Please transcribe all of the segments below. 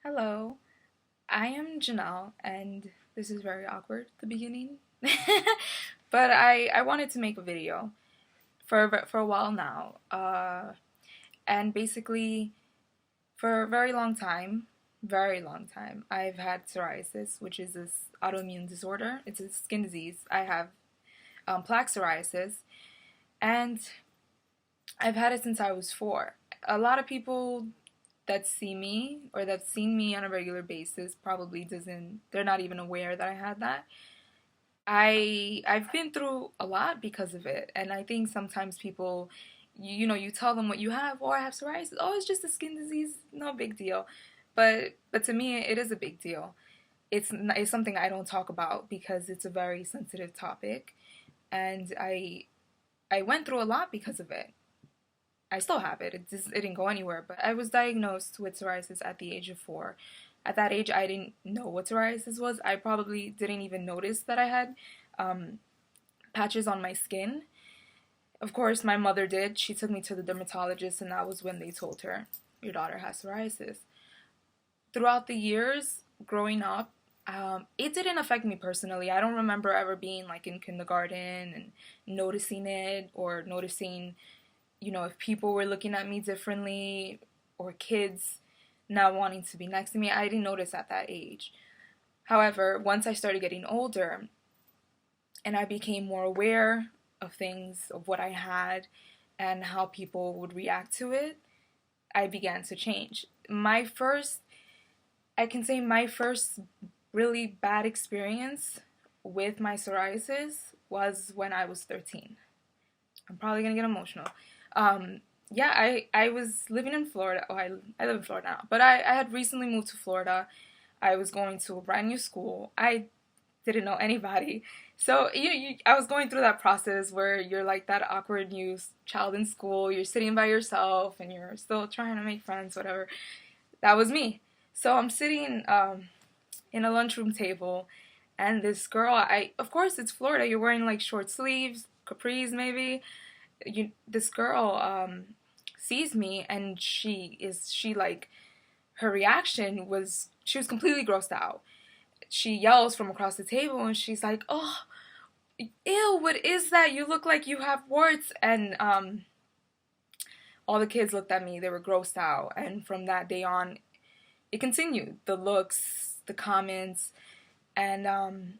Hello, I am Janelle, and this is very awkward at the beginning. But I wanted to make a video for a while now, and basically for a very long time, I've had psoriasis, which is this autoimmune disorder. It's a skin disease. I have plaque psoriasis, and I've had it since I was 4. A lot of people that see me or that's seen me on a regular basis probably doesn't they're not even aware that I had that. I've been through a lot because of it, and I think sometimes people you tell them what you have. Oh, I have psoriasis. Oh, it's just a skin disease, no big deal. But to me it is a big deal. It's something I don't talk about because it's a very sensitive topic, and I went through a lot because of it. I still have it. It didn't go anywhere. But I was diagnosed with psoriasis at the age of 4. At that age, I didn't know what psoriasis was. I probably didn't even notice that I had um, patches on my skin. Of course, my mother did. She took me to the dermatologist, and that was when they told her, "Your daughter has psoriasis." Throughout the years growing up, it didn't affect me personally. I don't remember ever being like in kindergarten and noticing it or noticing if people were looking at me differently or kids not wanting to be next to me. I didn't notice at that age. However, once I started getting older and I became more aware of things, of what I had, and how people would react to it, I began to change. I can say my first really bad experience with my psoriasis was when I was 13. I'm probably gonna get emotional. Yeah, I was living in Florida. Oh, I live in Florida now. But I had recently moved to Florida. I was going to a brand new school. I didn't know anybody. So I was going through that process where you're like that awkward new child in school. You're sitting by yourself and you're still trying to make friends, whatever. That was me. So I'm sitting in a lunchroom table, and this girl, of course it's Florida. You're wearing like short sleeves, capris maybe. This girl sees me, and she like, her reaction was she was completely grossed out. She yells from across the table, and she's like, "Oh, ew, what is that? You look like you have warts." And all the kids looked at me. They were grossed out, and from that day on it continued. The looks, the comments, and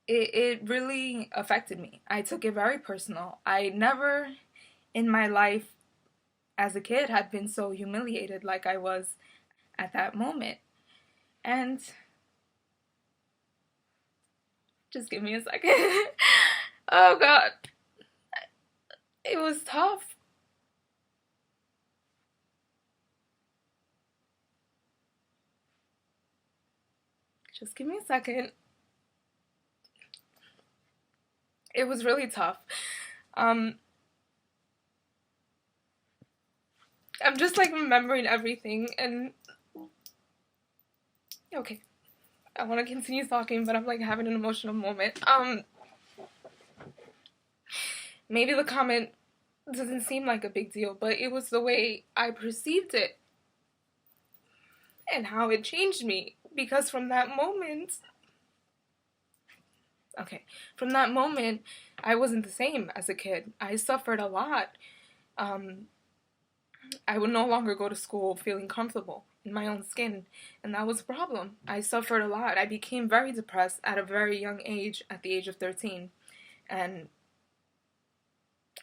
it really affected me. I took it very personal. I never in my life as a kid had been so humiliated like I was at that moment. And just give me a second. Oh God. It was tough. Just give me a second. It was really tough. Um, I'm just like remembering everything, and okay. I want to continue talking, but I'm like having an emotional moment. Maybe the comment doesn't seem like a big deal, but it was the way I perceived it and how it changed me. Because from that moment, from that moment, I wasn't the same as a kid. I suffered a lot. Um, I would no longer go to school feeling comfortable in my own skin, and that was a problem. I suffered a lot. I became very depressed at a very young age, at the age of 13, and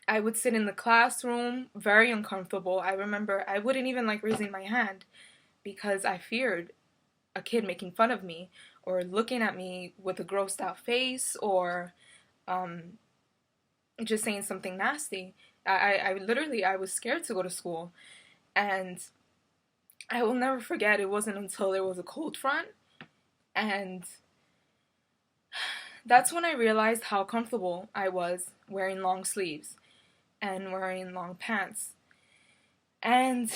I would sit in the classroom very uncomfortable. I remember I wouldn't even like raising my hand because I feared a kid making fun of me or looking at me with a grossed out face or um, just saying something nasty. I literally, I was scared to go to school. And I will never forget, it wasn't until there was a cold front, and that's when I realized how comfortable I was wearing long sleeves and wearing long pants. And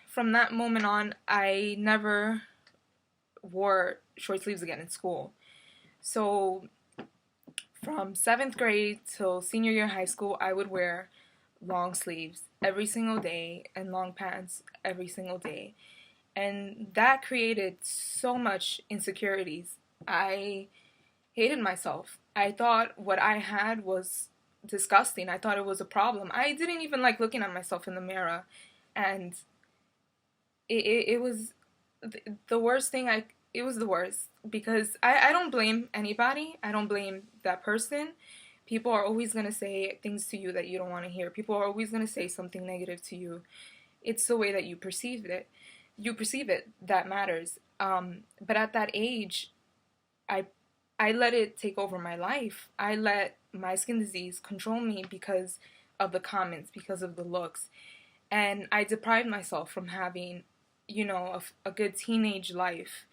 from that moment on, I never wore short sleeves again in school. So from 7th grade till senior year high school, I would wear long sleeves every single day and long pants every single day. and that created so much insecurities. I hated myself. I thought what I had was disgusting. I thought it was a problem. I didn't even like looking at myself in the mirror, and it was the worst thing. It was the worst because I don't blame anybody. I don't blame that person. People are always going to say things to you that you don't want to hear. People are always going to say something negative to you. It's the way that you perceive it. You perceive it that matters. But at that age, I I let it take over my life. I let my skin disease control me because of the comments, because of the looks, and I deprived myself from having, a good teenage life.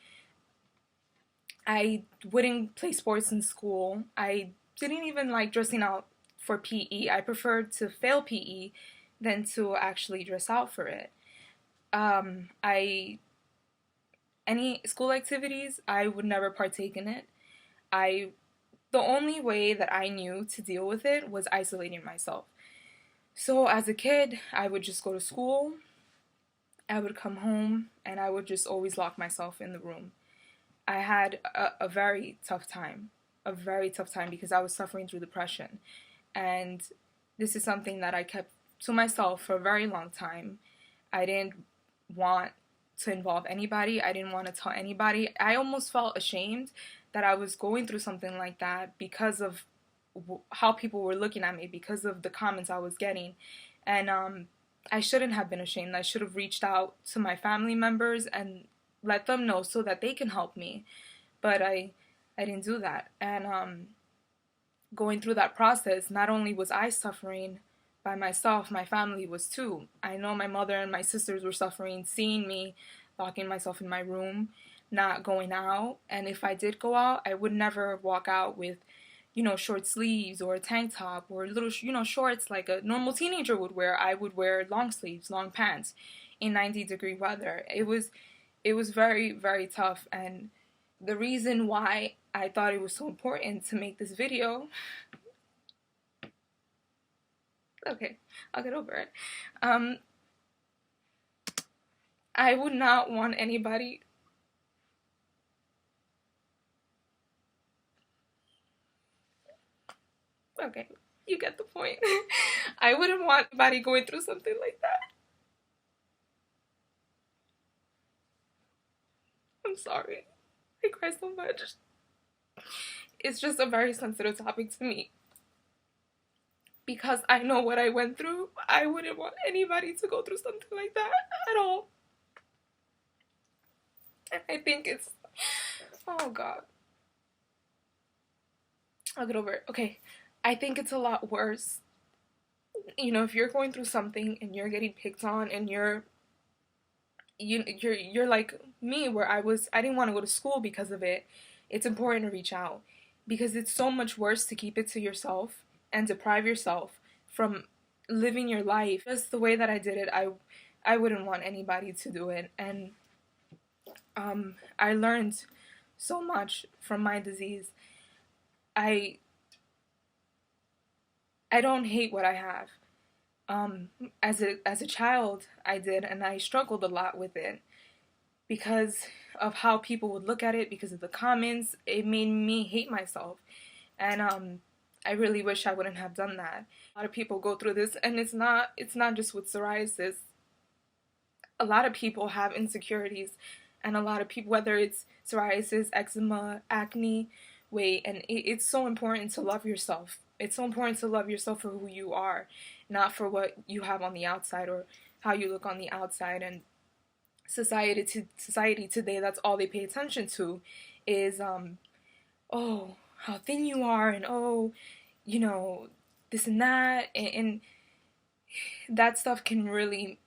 I wouldn't play sports in school. I didn't even like dressing out for PE. I preferred to fail PE than to actually dress out for it. I Any school activities, I would never partake in it. I The only way that I knew to deal with it was isolating myself. So as a kid, I would just go to school, I would come home, and I would just always lock myself in the room. I had a very tough time because I was suffering through depression. And this is something that I kept to myself for a very long time. I didn't want to involve anybody. I didn't want to tell anybody. I almost felt ashamed that I was going through something like that because of how people were looking at me, because of the comments I was getting. And I shouldn't have been ashamed. I should have reached out to my family members and let them know so that they can help me. But I didn't do that. And going through that process, not only was I suffering by myself, my family was too. I know my mother and my sisters were suffering, seeing me locking myself in my room, not going out. And if I did go out, I would never walk out with, short sleeves or a tank top or little, shorts like a normal teenager would wear. I would wear long sleeves, long pants in 90-degree weather. It was very, very tough. And the reason why I thought it was so important to make this video, okay, I'll get over it. I would not want anybody, okay, you get the point. I wouldn't want anybody going through something like that. I'm sorry. I cry so much. It's just a very sensitive topic to me. Because I know what I went through, I wouldn't want anybody to go through something like that at all. And I think it's, oh God. I'll get over it. Okay, I think it's a lot worse. If you're going through something and you're getting picked on and you're like me where I didn't want to go to school because of it. It's important to reach out because it's so much worse to keep it to yourself and deprive yourself from living your life. Just the way that I did it, I wouldn't want anybody to do it. And I learned so much from my disease. I don't hate what I have. As a child, I did, and I struggled a lot with it because of how people would look at it, because of the comments. It made me hate myself, and I really wish I wouldn't have done that. A lot of people go through this, and it's not just with psoriasis. A lot of people have insecurities, and a lot of people, whether it's psoriasis, eczema, acne, weight, and it's so important to love yourself. It's so important to love yourself for who you are, not for what you have on the outside or how you look on the outside. And society today, that's all they pay attention to is oh, how thin you are, and oh, this and that, and that stuff can really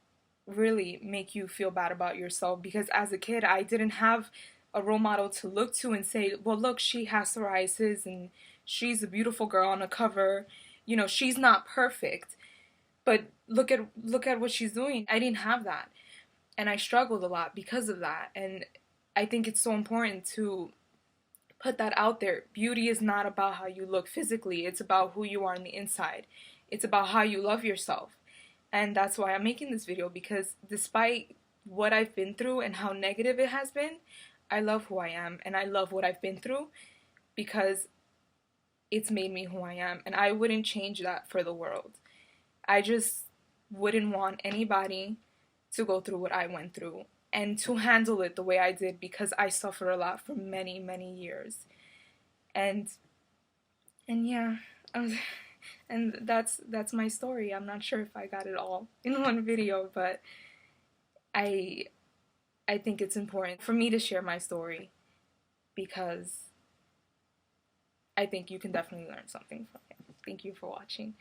make you feel bad about yourself. Because as a kid, I didn't have a role model to look to and say, well, look, she has psoriasis and she's a beautiful girl on a cover. She's not perfect, but look at what she's doing. I didn't have that, and I struggled a lot because of that. And I think it's so important to put that out there. Beauty is not about how you look physically. It's about who you are on the inside. It's about how you love yourself. And that's why I'm making this video, because despite what I've been through and how negative it has been, I love who I am and I love what I've been through because it's made me who I am, and I wouldn't change that for the world. I just wouldn't want anybody to go through what I went through and to handle it the way I did because I suffered a lot for many, many years. And yeah, and that's my story. I'm not sure if I got it all in one video, but I I think it's important for me to share my story because I think you can definitely learn something from it. Thank you for watching.